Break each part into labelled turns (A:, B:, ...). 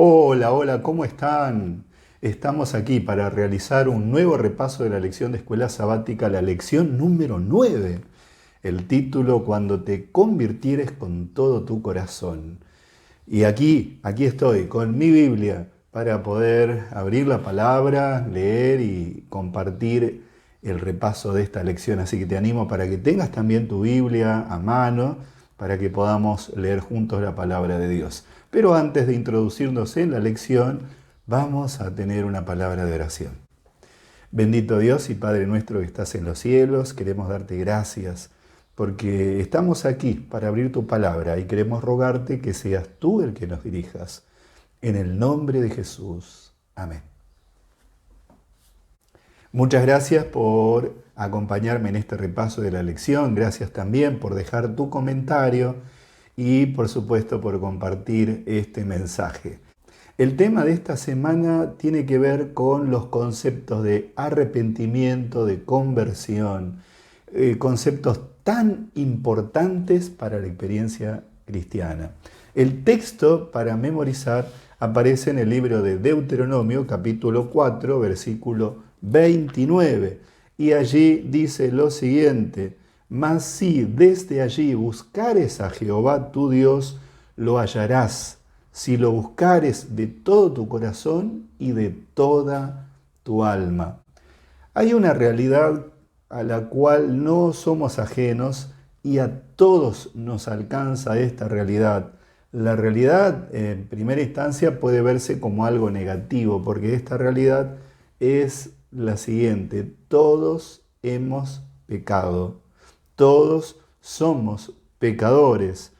A: Hola, hola, ¿cómo están? Estamos aquí para realizar un nuevo repaso de la lección de escuela sabática, la lección número 9. El título, Cuando te convirtieres con todo tu corazón. Y aquí estoy con mi Biblia para poder abrir la palabra, leer y compartir el repaso de esta lección. Así que te animo para que tengas también tu Biblia a mano para que podamos leer juntos la palabra de Dios. Pero antes de introducirnos en la lección, vamos a tener una palabra de oración. Bendito Dios y Padre nuestro que estás en los cielos, queremos darte gracias porque estamos aquí para abrir tu palabra y queremos rogarte que seas tú el que nos dirijas. En el nombre de Jesús. Amén. Muchas gracias por acompañarme en este repaso de la lección. Gracias también por dejar tu comentario y por supuesto por compartir este mensaje. El tema de esta semana tiene que ver con los conceptos de arrepentimiento, de conversión, conceptos tan importantes para la experiencia cristiana. El texto para memorizar aparece en el libro de Deuteronomio, capítulo 4, versículo 29. Y allí dice lo siguiente: mas si desde allí buscares a Jehová tu Dios, lo hallarás, si lo buscares de todo tu corazón y de toda tu alma. Hay una realidad a la cual no somos ajenos y a todos nos alcanza esta realidad. La realidad, en primera instancia, puede verse como algo negativo, porque esta realidad es la siguiente: todos hemos pecado, todos somos pecadores.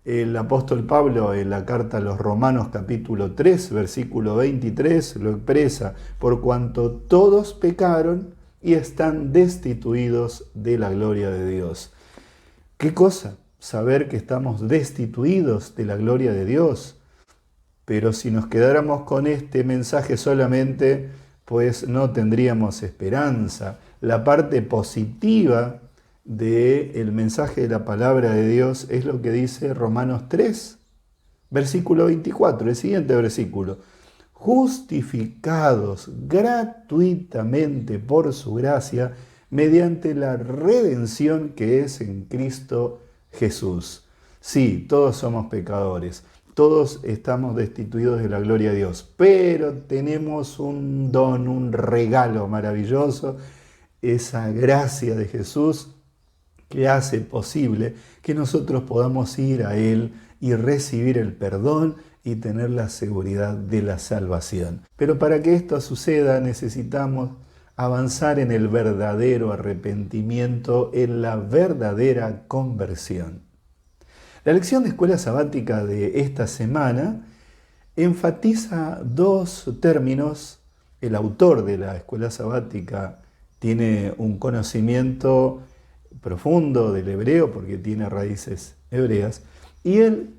A: El apóstol Pablo en la carta a los Romanos capítulo 3, versículo 23 lo expresa: por cuanto todos pecaron y están destituidos de la gloria de Dios. ¿Qué cosa? Saber que estamos destituidos de la gloria de Dios. Pero si nos quedáramos con este mensaje solamente, pues no tendríamos esperanza. La parte positiva del mensaje de la palabra de Dios es lo que dice Romanos 3, versículo 24, el siguiente versículo: justificados gratuitamente por su gracia, mediante la redención que es en Cristo Jesús. Sí, todos somos pecadores, todos estamos destituidos de la gloria de Dios, pero tenemos un don, un regalo maravilloso, esa gracia de Jesús que hace posible que nosotros podamos ir a Él y recibir el perdón y tener la seguridad de la salvación. Pero para que esto suceda necesitamos avanzar en el verdadero arrepentimiento, en la verdadera conversión. La lección de escuela sabática de esta semana enfatiza dos términos. El autor de la escuela sabática tiene un conocimiento profundo del hebreo porque tiene raíces hebreas, y él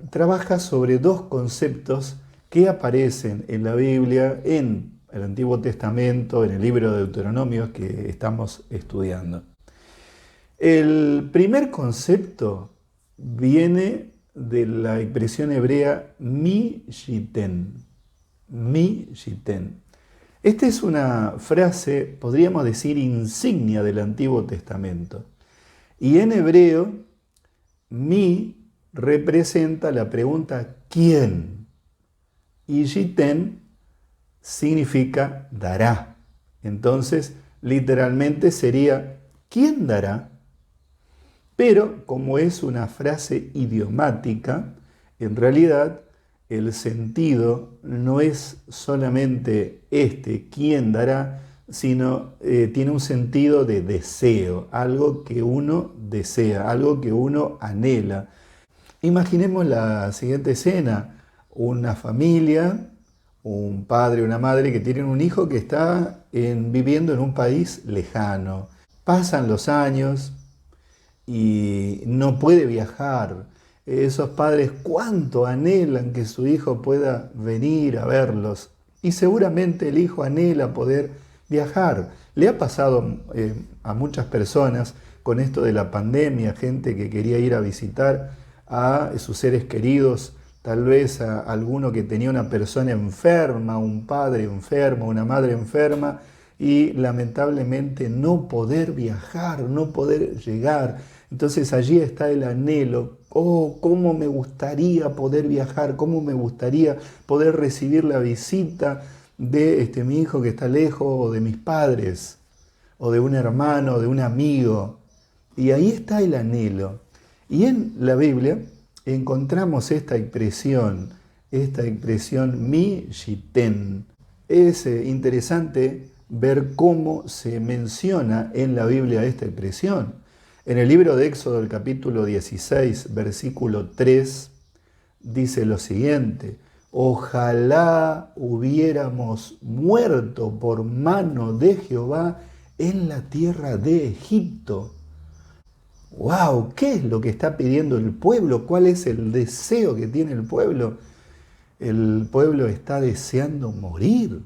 A: trabaja sobre dos conceptos que aparecen en la Biblia, en el Antiguo Testamento, en el libro de Deuteronomio que estamos estudiando. El primer concepto viene de la expresión hebrea mi-shiten. Mi-shiten. Esta es una frase, podríamos decir, insignia del Antiguo Testamento. Y en hebreo, mi representa la pregunta ¿quién? Y shiten significa dará. Entonces, literalmente sería ¿quién dará? Pero como es una frase idiomática, en realidad el sentido no es solamente ¿quién dará?, sino tiene un sentido de deseo, algo que uno desea, algo que uno anhela. Imaginemos la siguiente escena: una familia, un padre y una madre que tienen un hijo que está viviendo en un país lejano. Pasan los años y no puede viajar. Esos padres cuánto anhelan que su hijo pueda venir a verlos. Y seguramente el hijo anhela poder viajar. Le ha pasado a muchas personas con esto de la pandemia, gente que quería ir a visitar a sus seres queridos tal vez a alguno que tenía una persona enferma, un padre enfermo, una madre enferma, y lamentablemente no poder viajar, no poder llegar. Entonces allí está el anhelo. Oh, cómo me gustaría poder viajar, cómo me gustaría poder recibir la visita de mi hijo que está lejos, o de mis padres, o de un hermano, o de un amigo. Y ahí está el anhelo. Y en la Biblia encontramos esta expresión mi shiten. Es interesante ver cómo se menciona en la Biblia esta expresión. En el libro de Éxodo, el capítulo 16, versículo 3, dice lo siguiente: ojalá hubiéramos muerto por mano de Jehová en la tierra de Egipto. ¡Wow! ¿Qué es lo que está pidiendo el pueblo? ¿Cuál es el deseo que tiene el pueblo? El pueblo está deseando morir.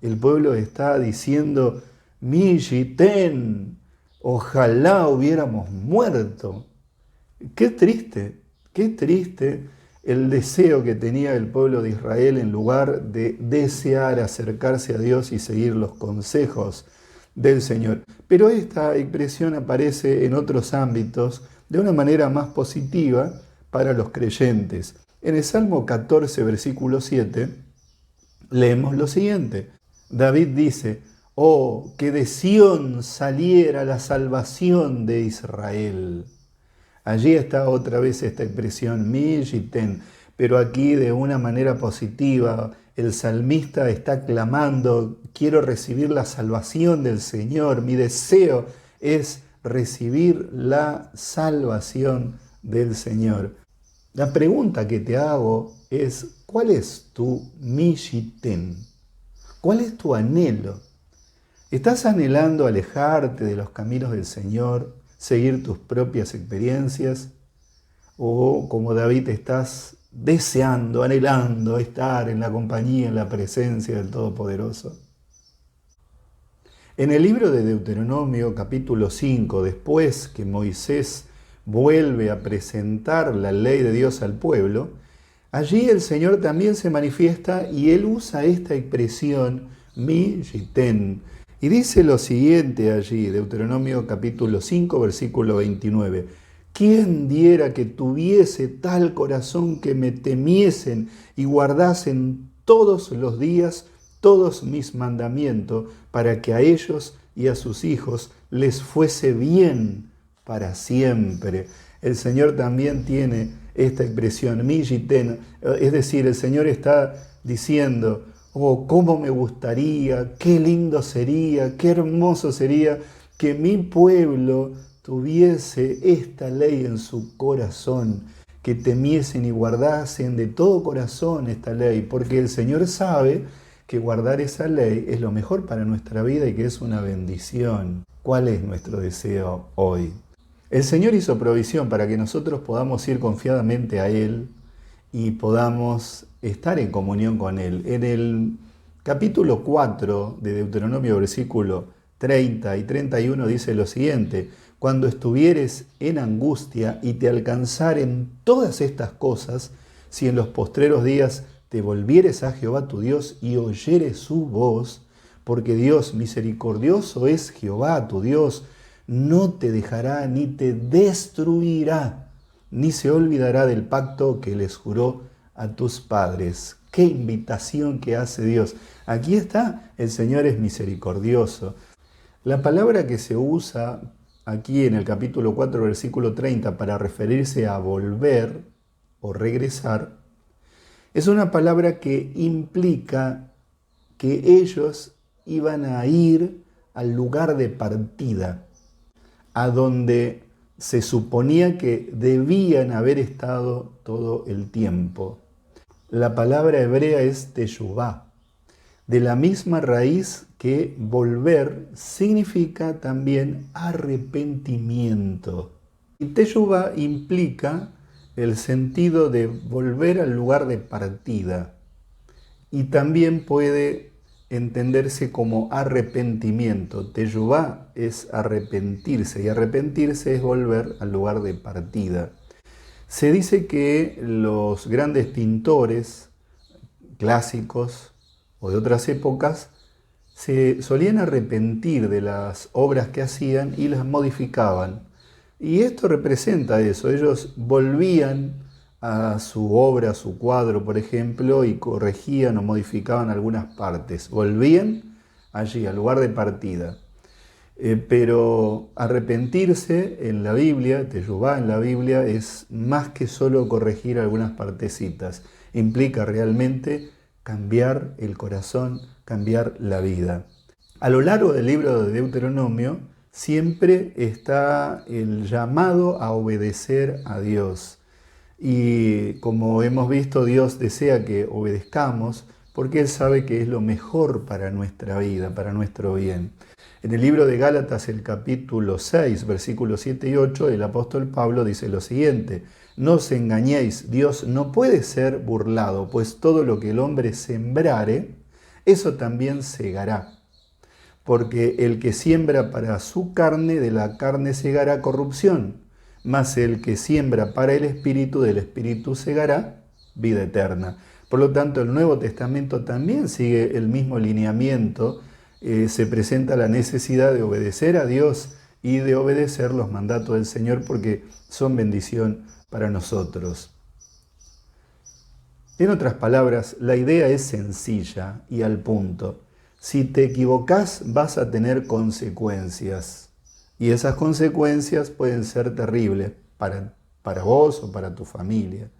A: El pueblo está diciendo, mi shiten, ojalá hubiéramos muerto. Qué triste el deseo que tenía el pueblo de Israel en lugar de desear acercarse a Dios y seguir los consejos del Señor. Pero esta expresión aparece en otros ámbitos de una manera más positiva para los creyentes. En el Salmo 14, versículo 7, leemos lo siguiente. David dice, oh, que de Sión saliera la salvación de Israel. Allí está otra vez esta expresión, mi shiten, pero aquí de una manera positiva. El salmista está clamando, quiero recibir la salvación del Señor, mi deseo es recibir la salvación del Señor. La pregunta que te hago es, ¿cuál es tu mi shiten? ¿Cuál es tu anhelo? ¿Estás anhelando alejarte de los caminos del Señor, seguir tus propias experiencias? ¿O como David estás deseando, anhelando estar en la compañía, en la presencia del Todopoderoso? En el libro de Deuteronomio, capítulo 5, después que Moisés vuelve a presentar la ley de Dios al pueblo, allí el Señor también se manifiesta y Él usa esta expresión, mi shiten. Y dice lo siguiente allí, Deuteronomio capítulo 5, versículo 29. ¿Quién diera que tuviese tal corazón que me temiesen y guardasen todos los días todos mis mandamientos, para que a ellos y a sus hijos les fuese bien para siempre? El Señor también tiene esta expresión, mi shiten, es decir, el Señor está diciendo, oh, cómo me gustaría, qué lindo sería, qué hermoso sería que mi pueblo tuviese esta ley en su corazón, que temiesen y guardasen de todo corazón esta ley, porque el Señor sabe que guardar esa ley es lo mejor para nuestra vida y que es una bendición. ¿Cuál es nuestro deseo hoy? El Señor hizo provisión para que nosotros podamos ir confiadamente a Él y podamos estar en comunión con Él. En el capítulo 4 de Deuteronomio, versículo 30 y 31, dice lo siguiente: cuando estuvieres en angustia y te alcanzaren todas estas cosas, si en los postreros días te volvieres a Jehová tu Dios y oyeres su voz, porque Dios misericordioso es Jehová tu Dios, no te dejará ni te destruirá, ni se olvidará del pacto que les juró a tus padres. ¡Qué invitación que hace Dios! Aquí está, el Señor es misericordioso. La palabra que se usa aquí en el capítulo 4, versículo 30, para referirse a volver o regresar, es una palabra que implica que ellos iban a ir al lugar de partida, a donde se suponía que debían haber estado todo el tiempo. La palabra hebrea es teshuvá, de la misma raíz que volver significa también arrepentimiento. Y teshuvá implica el sentido de volver al lugar de partida y también puede entenderse como arrepentimiento. Teshuvá es arrepentirse y arrepentirse es volver al lugar de partida. Se dice que los grandes pintores clásicos o de otras épocas se solían arrepentir de las obras que hacían y las modificaban. Y esto representa eso, ellos volvían a su obra, a su cuadro, por ejemplo, y corregían o modificaban algunas partes. Volvían allí, al lugar de partida. Pero arrepentirse en la Biblia, teshuvá en la Biblia, es más que solo corregir algunas partecitas. Implica realmente cambiar el corazón, cambiar la vida. A lo largo del libro de Deuteronomio siempre está el llamado a obedecer a Dios. Y como hemos visto, Dios desea que obedezcamos porque Él sabe que es lo mejor para nuestra vida, para nuestro bien. En el libro de Gálatas, el capítulo 6, versículos 7 y 8, el apóstol Pablo dice lo siguiente: no os engañéis, Dios no puede ser burlado, pues todo lo que el hombre sembrare, eso también segará. Porque el que siembra para su carne, de la carne segará corrupción, mas el que siembra para el Espíritu, del Espíritu segará vida eterna. Por lo tanto, el Nuevo Testamento también sigue el mismo lineamiento. Se presenta la necesidad de obedecer a Dios y de obedecer los mandatos del Señor porque son bendición para nosotros. En otras palabras, la idea es sencilla y al punto. Si te equivocás, vas a tener consecuencias. Y esas consecuencias pueden ser terribles para vos o para tu familia.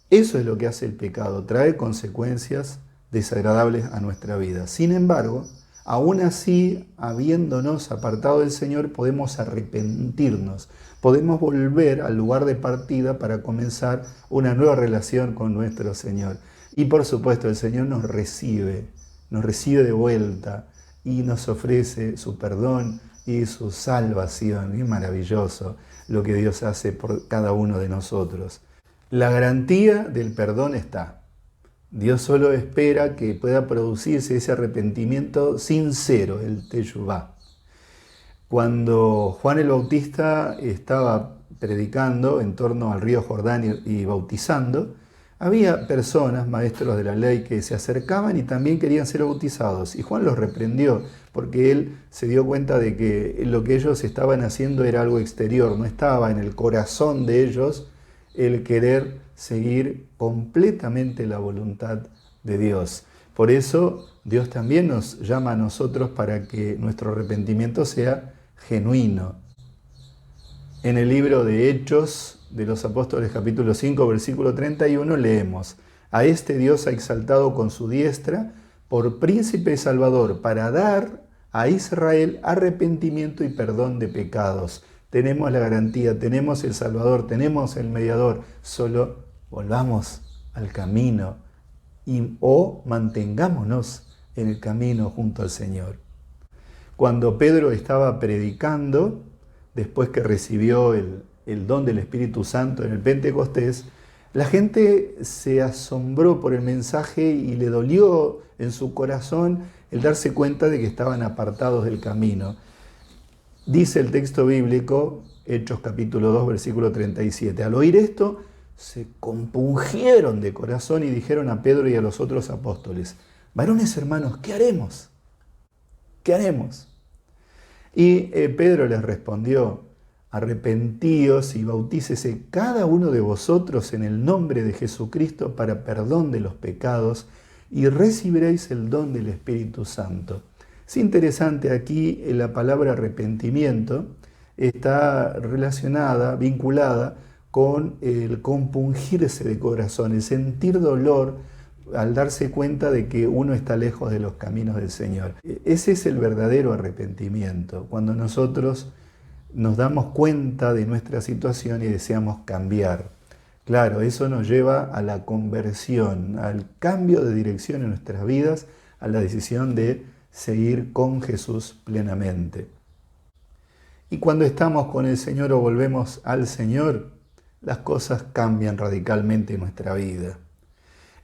A: Eso es lo que hace el pecado, trae consecuencias desagradables a nuestra vida. Sin embargo, aún así, habiéndonos apartado del Señor, podemos arrepentirnos, podemos volver al lugar de partida para comenzar una nueva relación con nuestro Señor. Y por supuesto, el Señor nos recibe de vuelta y nos ofrece su perdón y su salvación. Es maravilloso lo que Dios hace por cada uno de nosotros. La garantía del perdón está. Dios solo espera que pueda producirse ese arrepentimiento sincero, el teshuvá. Cuando Juan el Bautista estaba predicando en torno al río Jordán y bautizando, había personas, maestros de la ley, que se acercaban y también querían ser bautizados. Y Juan los reprendió porque él se dio cuenta de que lo que ellos estaban haciendo era algo exterior, no estaba en el corazón de ellos el querer seguir completamente la voluntad de Dios. Por eso Dios también nos llama a nosotros para que nuestro arrepentimiento sea genuino. En el libro de Hechos de los Apóstoles, capítulo 5, versículo 31, leemos: a este Dios ha exaltado con su diestra por príncipe y salvador, para dar a Israel arrepentimiento y perdón de pecados. Tenemos la garantía, tenemos el Salvador, tenemos el mediador. Solo volvamos al camino o mantengámonos en el camino junto al Señor. Cuando Pedro estaba predicando, después que recibió el don del Espíritu Santo en el Pentecostés, la gente se asombró por el mensaje y le dolió en su corazón el darse cuenta de que estaban apartados del camino. Dice el texto bíblico, Hechos capítulo 2, versículo 37. Al oír esto, se compungieron de corazón y dijeron a Pedro y a los otros apóstoles: varones hermanos, ¿qué haremos? ¿Qué haremos? Y Pedro les respondió: arrepentíos y bautícese cada uno de vosotros en el nombre de Jesucristo para perdón de los pecados y recibiréis el don del Espíritu Santo. Es interesante aquí la palabra arrepentimiento está relacionada, vinculada con el compungirse de corazón, el sentir dolor al darse cuenta de que uno está lejos de los caminos del Señor. Ese es el verdadero arrepentimiento, cuando nosotros nos damos cuenta de nuestra situación y deseamos cambiar. Claro, eso nos lleva a la conversión, al cambio de dirección en nuestras vidas, a la decisión de seguir con Jesús plenamente. Y cuando estamos con el Señor o volvemos al Señor, las cosas cambian radicalmente en nuestra vida.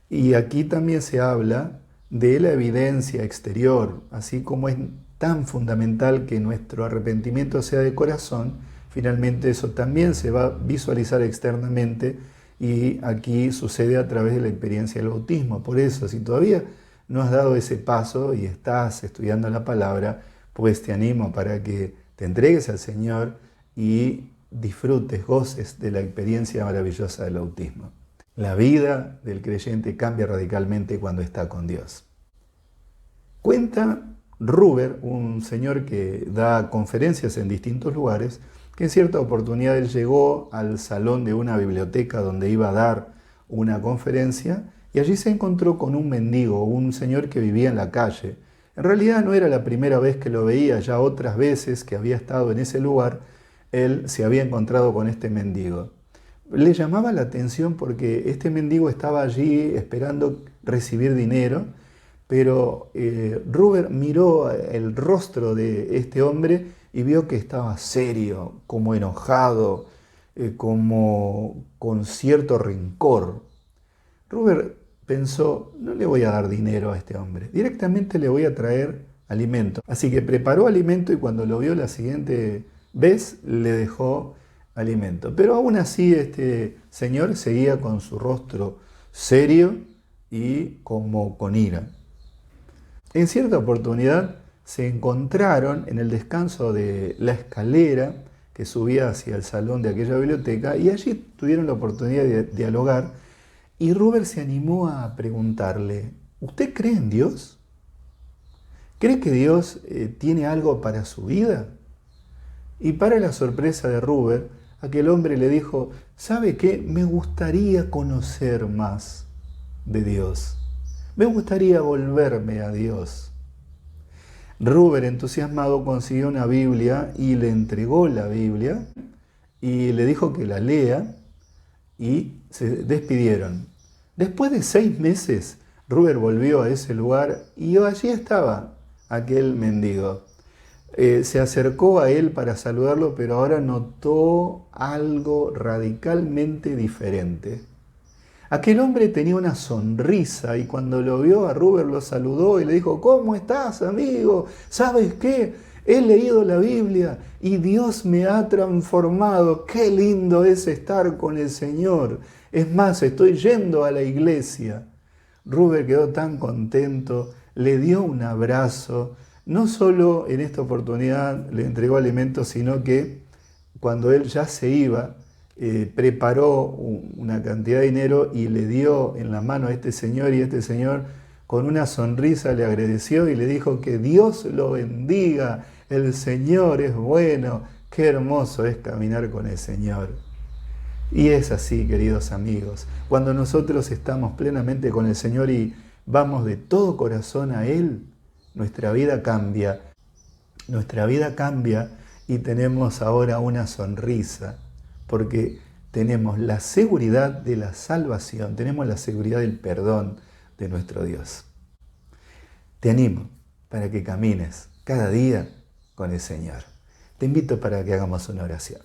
A: Y aquí también se habla de la evidencia exterior, así como es tan fundamental que nuestro arrepentimiento sea de corazón, finalmente eso también se va a visualizar externamente y aquí sucede a través de la experiencia del bautismo. Por eso, si todavía no has dado ese paso y estás estudiando la palabra, pues te animo para que te entregues al Señor y disfrutes, goces de la experiencia maravillosa del bautismo. La vida del creyente cambia radicalmente cuando está con Dios. Cuenta Ruber, un señor que da conferencias en distintos lugares, que en cierta oportunidad él llegó al salón de una biblioteca donde iba a dar una conferencia y allí se encontró con un mendigo, un señor que vivía en la calle. En realidad no era la primera vez que lo veía, ya otras veces que había estado en ese lugar, él se había encontrado con este mendigo. Le llamaba la atención porque este mendigo estaba allí esperando recibir dinero, pero Ruber miró el rostro de este hombre y vio que estaba serio, como enojado, como con cierto rencor. Ruber pensó, no le voy a dar dinero a este hombre, directamente le voy a traer alimento. Así que preparó alimento y cuando lo vio la siguiente vez le dejó alimento. Pero aún así este señor seguía con su rostro serio y como con ira. En cierta oportunidad se encontraron en el descanso de la escalera que subía hacia el salón de aquella biblioteca y allí tuvieron la oportunidad de dialogar y Ruber se animó a preguntarle, ¿usted cree en Dios? ¿Cree que Dios tiene algo para su vida? Y para la sorpresa de Ruber, aquel hombre le dijo, ¿sabe qué? Me gustaría conocer más de Dios. Me gustaría volverme a Dios. Ruber, entusiasmado, consiguió una Biblia y le entregó la Biblia y le dijo que la lea y se despidieron. Después de 6 meses, Ruber volvió a ese lugar y allí estaba aquel mendigo. Se acercó a él para saludarlo, pero ahora notó algo radicalmente diferente. Aquel hombre tenía una sonrisa y cuando lo vio a Ruber lo saludó y le dijo, ¿cómo estás, amigo? ¿Sabes qué? He leído la Biblia y Dios me ha transformado. Qué lindo es estar con el Señor. Es más, estoy yendo a la iglesia. Ruber quedó tan contento, le dio un abrazo. No solo en esta oportunidad le entregó alimentos, sino que cuando él ya se iba, preparó una cantidad de dinero y le dio en la mano a este señor y este señor con una sonrisa le agradeció y le dijo que Dios lo bendiga, el Señor es bueno, qué hermoso es caminar con el Señor. Y es así, queridos amigos, cuando nosotros estamos plenamente con el Señor y vamos de todo corazón a Él, nuestra vida cambia y tenemos ahora una sonrisa, porque tenemos la seguridad de la salvación, tenemos la seguridad del perdón de nuestro Dios. Te animo para que camines cada día con el Señor. Te invito para que hagamos una oración.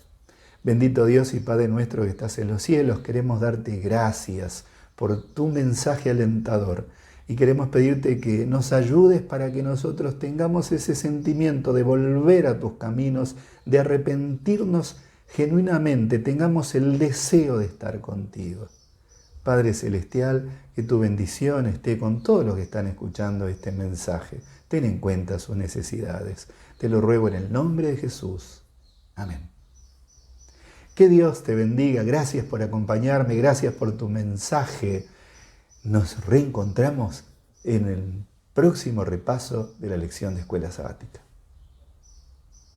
A: Bendito Dios y Padre nuestro que estás en los cielos, queremos darte gracias por tu mensaje alentador y queremos pedirte que nos ayudes para que nosotros tengamos ese sentimiento de volver a tus caminos, de arrepentirnos genuinamente, tengamos el deseo de estar contigo. Padre Celestial, que tu bendición esté con todos los que están escuchando este mensaje. Ten en cuenta sus necesidades. Te lo ruego en el nombre de Jesús. Amén. Que Dios te bendiga. Gracias por acompañarme. Gracias por tu mensaje. Nos reencontramos en el próximo repaso de la lección de Escuela Sabática.